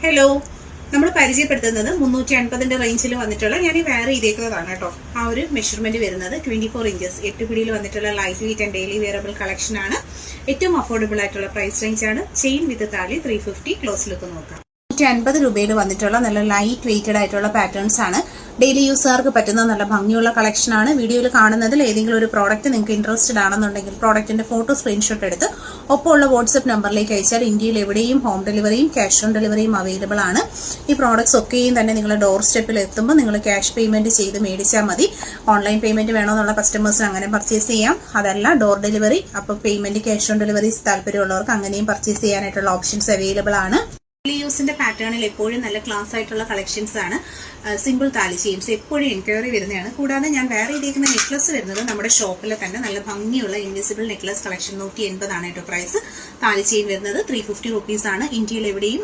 Hello, നമ്മൾ പരിചയപ്പെടുത്തുന്നത് 350 റേഞ്ചിൽ വന്നിട്ടുള്ള ഞാൻ ഈ വെയർ ചെയ്തേക്കുന്നതാണ് കേട്ടോ. ആ ഒരു മെഷർമെന്റ് വരുന്നത് 24 ഇഞ്ചസ് 8 പിടിയിൽ വന്നിട്ടുള്ള light weight and daily wearable collection ആണ്. ഏറ്റവും അഫോർഡബിൾ ആയിട്ടുള്ള പ്രൈസ് റേഞ്ച് ആണ്. ചെയിൻ വിത്ത് താലി 350. ക്ലോസ് ലുക്ക് നോക്കാം. 150 രൂപയിൽ വന്നിട്ടുള്ള നല്ല ലൈറ്റ് വെയിറ്റഡ് ആയിട്ടുള്ള പാറ്റേൺസ് ആണ്. ഡെയിലി യൂസർക്ക് പറ്റുന്ന നല്ല ഭംഗിയുള്ള കളക്ഷൻ ആണ്. വീഡിയോയിൽ കാണുന്നതിൽ ഏതെങ്കിലും ഒരു പ്രോഡക്റ്റ് നിങ്ങൾക്ക് ഇൻട്രസ്റ്റഡ് ആണെന്നുണ്ടെങ്കിൽ പ്രോഡക്റ്റിന്റെ ഫോട്ടോ സ്ക്രീൻഷോട്ട് എടുത്ത് ഒപ്പമുള്ള വാട്സ്ആപ്പ് നമ്പറിലേക്ക് അയച്ചാൽ ഇന്ത്യയിൽ എവിടെയും ഹോം ഡെലിവറിയും ക്യാഷ് ഓൺ ഡെലിവറിയും അവൈലബിൾ ആണ്. ഈ പ്രോഡക്ട്സ് ഒക്കെയും തന്നെ നിങ്ങളുടെ ഡോർ സ്റ്റെപ്പിൽ എത്തുമ്പോൾ നിങ്ങൾ ക്യാഷ് പേയ്മെന്റ് ചെയ്ത് മേടിച്ചാൽ മതി. ഓൺലൈൻ പേയ്മെന്റ് വേണമെന്നുള്ള കസ്റ്റമേഴ്സിന് അങ്ങനെ പർച്ചേസ് ചെയ്യാം. അതല്ല ഡോർ ഡെലിവറി, അപ്പോൾ പേയ്മെന്റ് ക്യാഷ് ഓൺ ഡെലിവറി താല്പര്യമുള്ളവർക്ക് അങ്ങനെയും പർച്ചേസ് ചെയ്യാനായിട്ടുള്ള ഓപ്ഷൻസ് അവൈലബിൾ ആണ്. ഡെയിലി യൂസിന്റെ പാറ്റേണിൽ എപ്പോഴും നല്ല ക്ലാസ് ആയിട്ടുള്ള കളക്ഷൻസ് ആണ്. സിമ്പിൾ താലി ചെയിൻസ് എപ്പോഴും എൻക്വയറി വരുന്നതാണ്. കൂടാതെ ഞാൻ വേറെ ചെയ്തേക്കുന്ന നെക്ലസ് വരുന്നത് നമ്മുടെ ഷോപ്പിൽ തന്നെ നല്ല ഭംഗിയുള്ള ഇൻവിസിബിൾ നെക്ലസ് കളക്ഷൻ 180 ആണ് കേട്ടോ പ്രൈസ്. താലി ചെയിൻ വരുന്നത് 350 റുപ്പീസ് ആണ്. ഇന്ത്യയിൽ എവിടെയും